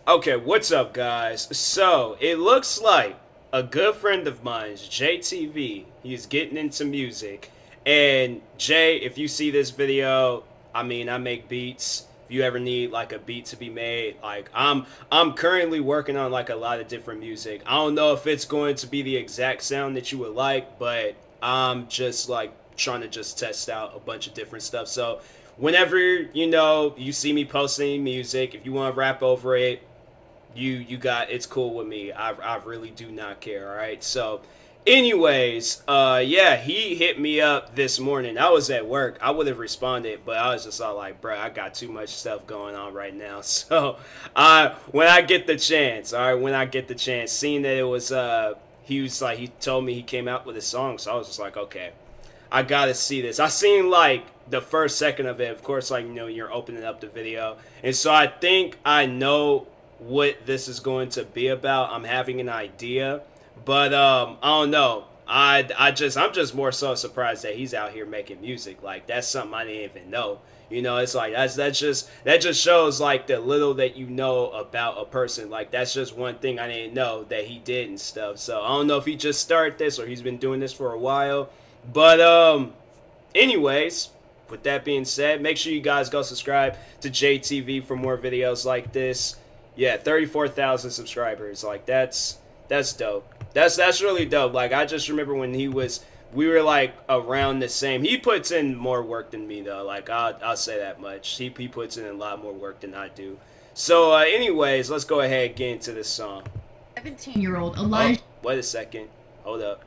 Okay, what's up, guys? So, it looks like a good friend of mine's, JTV, he's getting into music. And, Jay, if you see this video, I mean, I make beats. If you ever need, like, a beat to be made, like, I'm currently working on, like, a lot of different music. I don't know if it's going to be the exact sound that you would like, but I'm just, like, trying to just test out a bunch of different stuff. So, whenever, you see me posting music, if you want to rap over it, you got, it's cool with me. I really do not care. All right. So anyways, yeah, he hit me up this morning. I was at work. I would have responded, but I was just all like, bro, I got too much stuff going on right now. So when I get the chance, all right, when I get the chance, seeing that it was he told me he came out with a song, so I was just like, okay, I gotta see this. I seen like the first second of it. Of course, like, you're opening up the video, and so I think I know what this is going to be about. I'm having an idea, but I don't know. I'm just more so surprised that he's out here making music. Like, that's something I didn't even know. It's like that just shows like the little that you know about a person. Like, that's just one thing I didn't know that he did and stuff. So I don't know if he just started this or he's been doing this for a while. But anyways, with that being said, make sure you guys go subscribe to JTV for more videos like this. Yeah, 34,000 subscribers. Like, that's dope. That's really dope. Like, I just remember when we were like around the same. He puts in more work than me though. Like, I'll say that much. He puts in a lot more work than I do. So anyways, let's go ahead and get into this song. 17-year-old Elijah. Oh, wait a second. Hold up.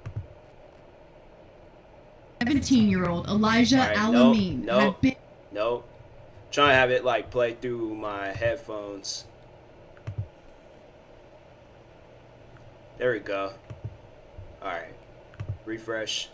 17-year-old Elijah Right, Alameen. Nope. Trying to have it like play through my headphones. There we go. Alright. Refresh.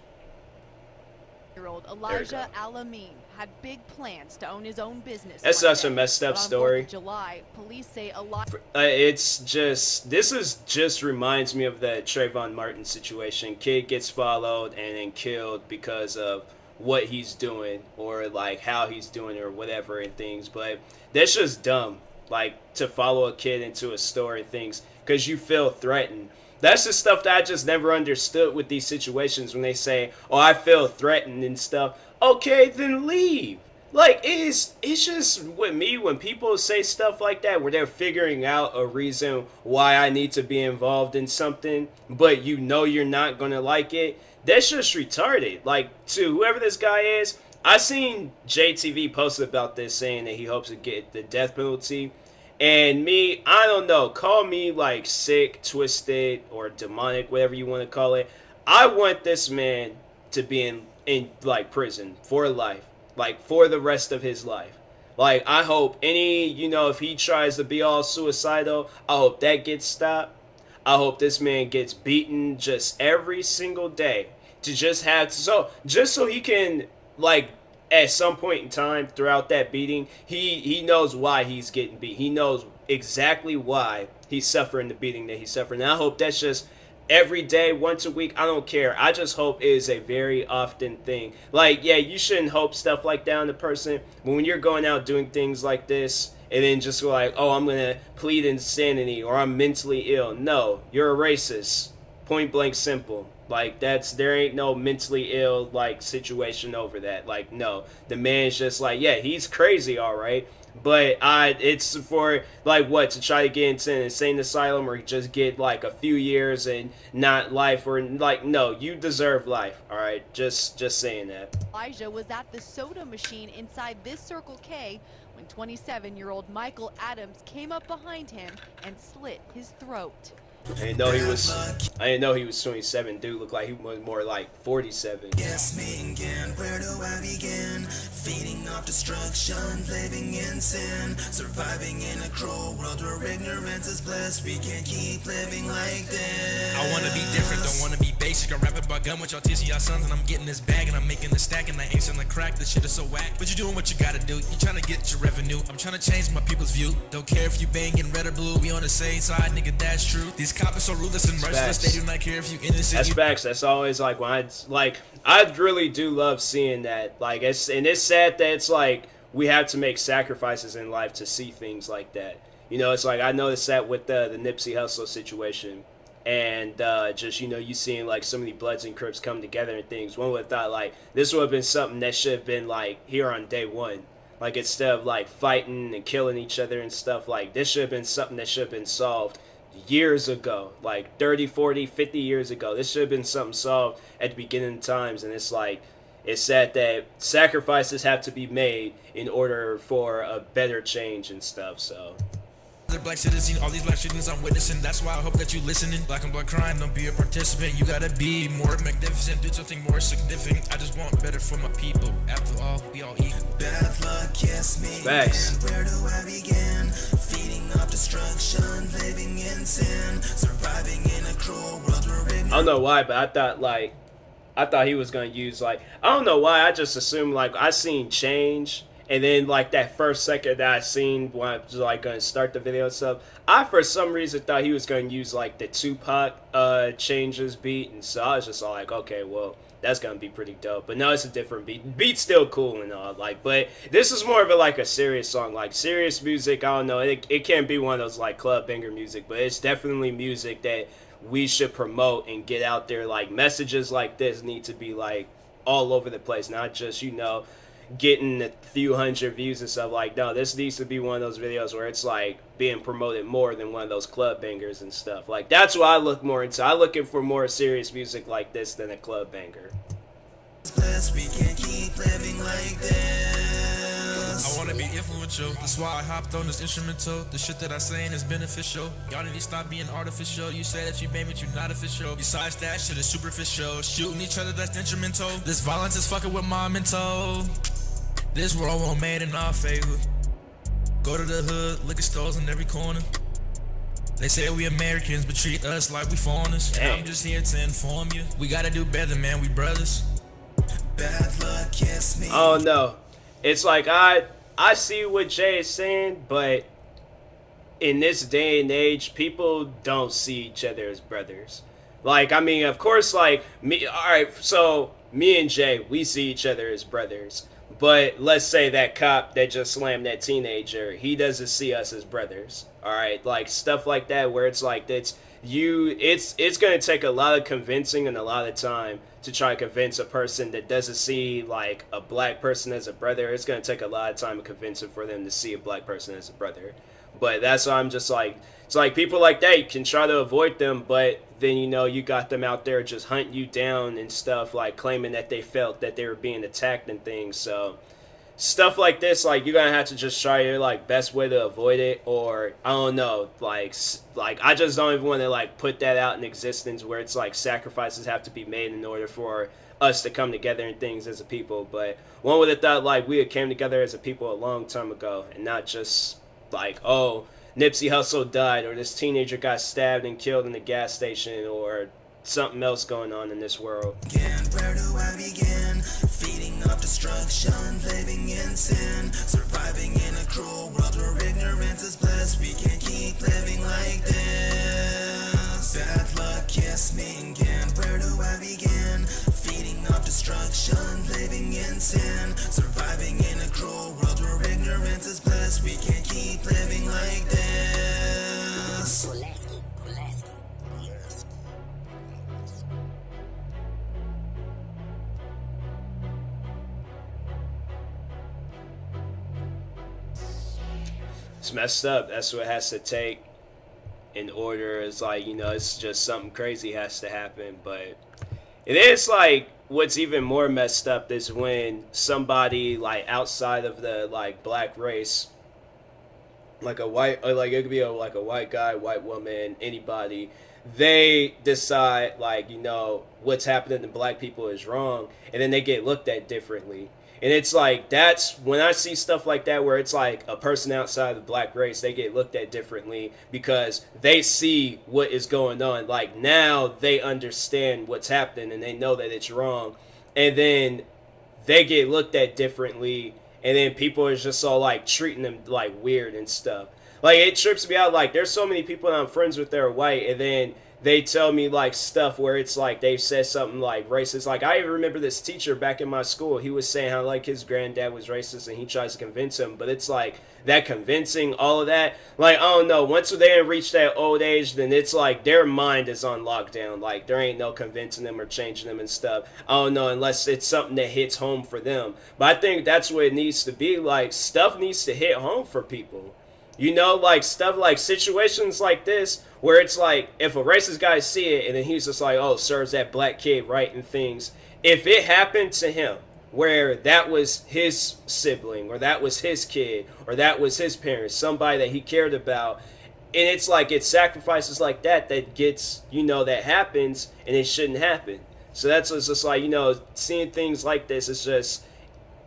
Elijah Alameen had big plans to own his own business. That's such a messed up story. July, police say Elijah. It's just reminds me of that Trayvon Martin situation. Kid gets followed and then killed because of what he's doing or like how he's doing it or whatever and things. But that's just dumb. Like, to follow a kid into a store and things because you feel threatened. That's the stuff that I just never understood with these situations when they say, oh, I feel threatened and stuff. Okay, then leave. Like, it's just with me when people say stuff like that where they're figuring out a reason why I need to be involved in something, but you're not going to like it. That's just retarded. Like, to whoever this guy is, I seen JTV post about this saying that he hopes to get the death penalty. And me, I don't know, call me like sick, twisted, or demonic, whatever you want to call it. I want this man to be in like prison for life, like for the rest of his life. Like, I hope if he tries to be all suicidal, I hope that gets stopped. I hope this man gets beaten just every single day to just so he can, like, at some point in time throughout that beating, he knows why he's getting beat. He knows exactly why he's suffering the beating that he's suffering. And I hope that's just every day, once a week. I don't care. I just hope it is a very often thing. Like, yeah, you shouldn't hope stuff like that on the person. But when you're going out doing things like this and then just like, oh, I'm going to plead insanity or I'm mentally ill. No, you're a racist. Point blank simple. Like, there ain't no mentally ill, like, situation over that. Like, no. The man's just like, yeah, he's crazy, alright. But it's for, like, what, to try to get into an insane asylum or just get, like, a few years and not life or, like, no, you deserve life, alright? Just saying that. Elijah was at the soda machine inside this Circle K when 27-year-old Michael Adams came up behind him and slit his throat. I didn't know he was 27. Dude looked like he was more like 47. Yes, me again. Where do I begin? Feeding off destruction, living in sin, surviving in a cruel world where ignorance is bliss. We can't keep living like this. I wanna be different, don't wanna be basic. I rap about gun with y'all tissy, y'all sons, and I'm getting this bag and I'm making the stack and I ain't selling crack. This shit is so whack. But you're doing what you gotta do. You trying to get your revenue. I'm trying to change my people's view. Don't care if you banging red or blue. We on the same side, nigga. That's true. These cops are so ruthless and merciless. They do not care if you innocent. That's facts. That's always like when I really do love seeing that. Like, it's sad that it's like we have to make sacrifices in life to see things like that. You know, it's like I noticed that with the Nipsey Hussle situation. And just, you know, you seeing like so many Bloods and Crips come together and things. One would have thought like this would have been something that should have been like here on day one. Like instead of like fighting and killing each other and stuff, like this should have been something that should have been solved years ago, like 30, 40, 50 years ago. This should have been something solved at the beginning of times. And it's like, it's sad that sacrifices have to be made in order for a better change and stuff. So Black citizen, all these black students I'm witnessing. That's why I hope that you listening. Black and black crime, don't be a participant. You gotta be more magnificent, do something more significant. I just want better for my people. After all, we all eat. Bad luck, yes me. Facts. Where do I begin? Feeding off destruction, living in sin, surviving in a cruel world where ignorance. I don't know why, but I thought he was gonna use like, I don't know why, I just assumed like I seen change. And then, like, that first second that I seen when I was, like, going to start the video and stuff, I, for some reason, thought he was going to use, like, the Tupac changes beat. And so I was just all like, okay, well, that's going to be pretty dope. But no, it's a different beat. Beat's still cool and all, like, but this is more of a, like, a serious song. Like, serious music, I don't know, it can't be one of those, like, club banger music. But it's definitely music that we should promote and get out there. Like, messages like this need to be, like, all over the place. Not just, you know, getting a few hundred views and stuff. Like, no, this needs to be one of those videos where it's like being promoted more than one of those club bangers and stuff. Like, that's what I look more into. I'm looking for more serious music like this than a club banger. We can't keep living like this. I wanna be influential, that's why I hopped on this instrumental. The shit that I saying is beneficial. Y'all need to stop being artificial. You say that you made me, but you not official. Besides that shit is superficial. Shooting each other, that's detrimental. This violence is fucking with my mental. This world won't made in our favor. Go to the hood, liquor stores in every corner. They say we Americans, but treat us like we foreigners. Dang. I'm just here to inform you. We gotta do better, man, we brothers. Bad luck, yes me. Oh no, it's like I see what Jay is saying, but in this day and age, people don't see each other as brothers. Like, I mean, of course, like me. All right, so me and Jay, we see each other as brothers. But let's say that cop that just slammed that teenager, he doesn't see us as brothers. All right, like stuff like that, where it's like it's gonna take a lot of convincing and a lot of time to try to convince a person that doesn't see like a black person as a brother. It's gonna take a lot of time to convince them for them to see a black person as a brother. But that's why I'm just like, it's like people like that, you can try to avoid them, but then, you know, you got them out there just hunting you down and stuff, like claiming that they felt that they were being attacked and things. So stuff like this, like, you're gonna have to just try your like best way to avoid it. Or I don't know, like I just don't even want to like put that out in existence where it's like sacrifices have to be made in order for us to come together and things as a people. But one would have thought like we had came together as a people a long time ago, and not just like, oh, Nipsey Hussle died, or this teenager got stabbed and killed in the gas station, or something else going on in this world. Again, where do I begin? Feeding off destruction, living in sin, surviving in a cruel world where ignorance is bliss. We can't keep living like this. Bad luck, yes me again. Where do I begin? Feeding off destruction, living in sin, surviving in a cruel world where ignorance is bliss. We can't keep living like this. It's messed up. That's what it has to take in order. It's like, you know, it's just something crazy has to happen. But it is like, what's even more messed up is when somebody like outside of the like black race, like a white, or like it could be like a white guy, white woman, anybody, they decide like, you know, what's happening to black people is wrong, and then they get looked at differently. And it's like, that's when I see stuff like that where it's like a person outside the black race, they get looked at differently because they see what is going on. Like, now they understand what's happening and they know that it's wrong. And then they get looked at differently, and then people are just all like treating them like weird and stuff. Like, it trips me out. Like, there's so many people that I'm friends with that are white, and then they tell me like stuff where it's like they've said something like racist. Like I even remember this teacher back in my school, he was saying how like his granddad was racist and he tries to convince him, but it's like that convincing, all of that, like I don't know, once they reach that old age, then it's like their mind is on lockdown. Like there ain't no convincing them or changing them and stuff. I don't know, unless it's something that hits home for them. But I think that's what it needs to be. Like stuff needs to hit home for people. You know, like stuff like situations like this where it's like if a racist guy see it and then he's just like, oh, serves that black kid right and things. If it happened to him where that was his sibling or that was his kid or that was his parents, somebody that he cared about, and it's like it's sacrifices like that that gets, you know, that happens and it shouldn't happen. So that's just like, you know, seeing things like this, it's just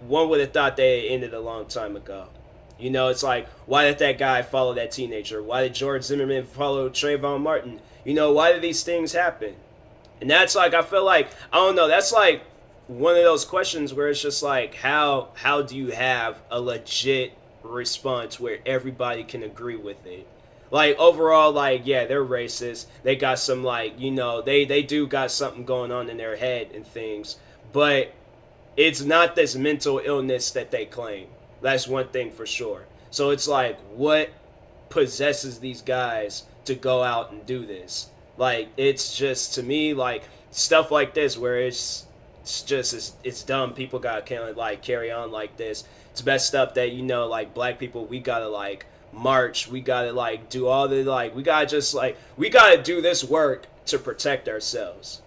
one would have thought they ended a long time ago. You know, it's like, why did that guy follow that teenager? Why did George Zimmerman follow Trayvon Martin? You know, why did these things happen? And that's like, I feel like, I don't know, that's like one of those questions where it's just like, how do you have a legit response where everybody can agree with it? Like, overall, like, yeah, they're racist. They got some, like, you know, they do got something going on in their head and things. But it's not this mental illness that they claim. That's one thing for sure. So it's like, what possesses these guys to go out and do this? Like, it's just, to me, like, stuff like this where it's dumb. People gotta kind of, like, carry on like this. It's messed up that, you know, like, black people, we gotta, like, march. We gotta, like, do all the, like, we gotta just, like, we gotta do this work to protect ourselves.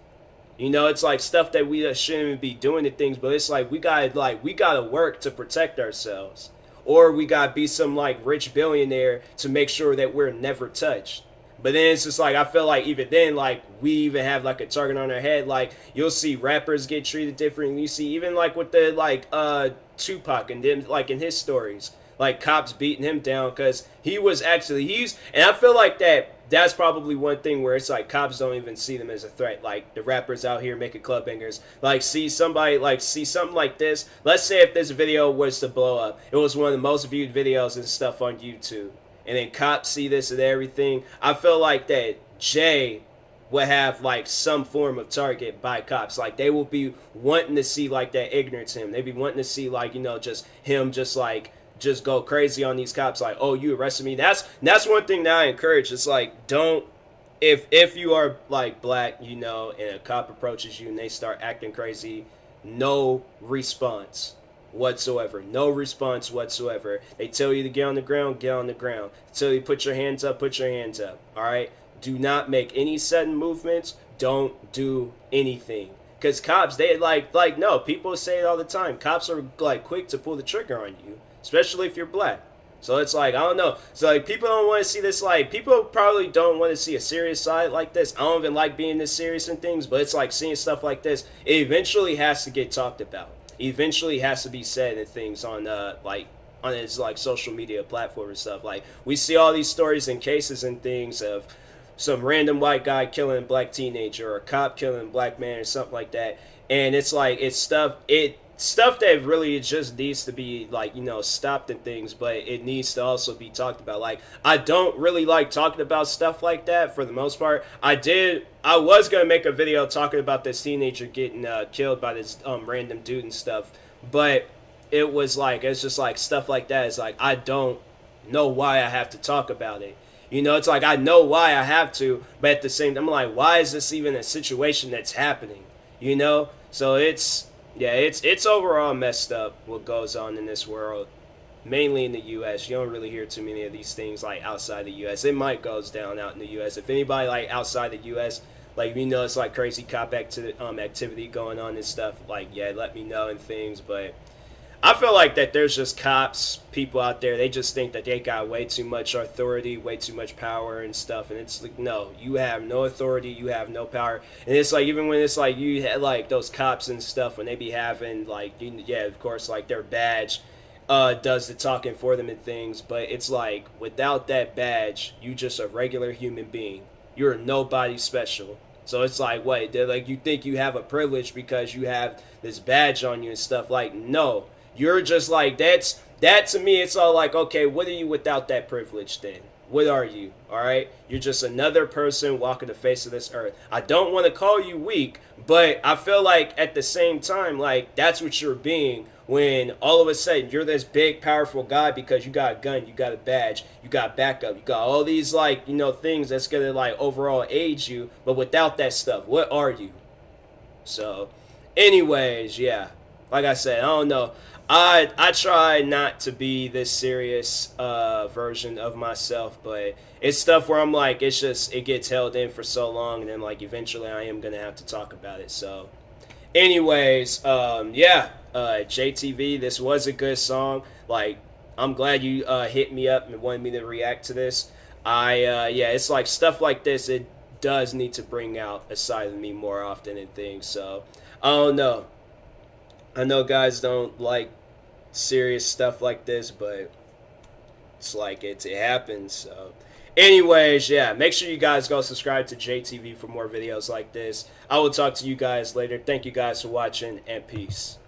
You know, it's like stuff that we shouldn't even be doing to things, but it's like we gotta work to protect ourselves. Or we gotta be some like rich billionaire to make sure that we're never touched. But then it's just like, I feel like even then, like, we even have like a target on our head. Like, you'll see rappers get treated differently. You see even like with the like Tupac and then like in his stories, like cops beating him down because he was actually, and I feel like that's probably one thing where it's like cops don't even see them as a threat. Like the rappers out here making club bangers, like see something like this. Let's say if this video was to blow up, it was one of the most viewed videos and stuff on YouTube, and then cops see this and everything. I feel like that Jay would have like some form of target by cops. Like they will be wanting to see like that ignorance him. They'd be wanting to see like, you know, just him just go crazy on these cops, like, oh, you arrested me. That's one thing that I encourage. It's like, don't, if you are like black, you know, and a cop approaches you and they start acting crazy, no response whatsoever. No response whatsoever. They tell you to get on the ground, get on the ground. They tell you put your hands up, put your hands up. All right? Do not make any sudden movements. Don't do anything. Because cops, they like no, people say it all the time. Cops are like quick to pull the trigger on you, especially if you're black. So it's like, I don't know. So like people don't want to see this, like people probably don't want to see a serious side like this. I don't even like being this serious and things, but it's like seeing stuff like this, it eventually has to get talked about. It eventually has to be said and things on on its like social media platform and stuff. Like we see all these stories and cases and things of some random white guy killing a black teenager or a cop killing a black man or something like that. And it's like, it's stuff that really just needs to be like, you know, stopped and things, but it needs to also be talked about. Like, I don't really like talking about stuff like that for the most part. I was going to make a video talking about this teenager getting killed by this random dude and stuff, but it was like, it's just like stuff like that. It's like, I don't know why I have to talk about it. You know, it's like, I know why I have to, but at the same time, I'm like, why is this even a situation that's happening? You know? So it's overall messed up what goes on in this world, mainly in the U.S. You don't really hear too many of these things like outside the U.S. It might goes down out in the U.S. If anybody like outside the U.S., like, you know, it's like crazy cop activity going on and stuff, like, yeah, let me know and things. But I feel like that there's just people out there, they just think that they got way too much authority, way too much power and stuff, and it's like, no, you have no authority, you have no power. And it's like, even when it's like, you had like those cops and stuff, when they be having like, yeah, of course, like their badge does the talking for them and things, but it's like, without that badge, you just a regular human being. You're nobody special. So it's like, wait, they're like, you think you have a privilege because you have this badge on you and stuff, like, no. You're just like, that to me, it's all like, okay, what are you without that privilege then? What are you? Alright? You're just another person walking the face of this earth. I don't want to call you weak, but I feel like at the same time, like, that's what you're being when all of a sudden you're this big, powerful guy because you got a gun, you got a badge, you got backup, you got all these, like, you know, things that's gonna, like, overall aid you, but without that stuff, what are you? So, anyways, yeah. Like I said, I don't know. I try not to be this serious version of myself, but it's stuff where I'm like, it's just, it gets held in for so long, and then, like, eventually I am going to have to talk about it. So, anyways, yeah, JTV, this was a good song. Like, I'm glad you hit me up and wanted me to react to this. Yeah, it's like stuff like this, it does need to bring out a side of me more often and things. So, I don't know. I know guys don't like serious stuff like this, but it's like it happens. So anyways, yeah, make sure you guys go subscribe to JTV for more videos like this. I will talk to you guys later. Thank you guys for watching, and peace.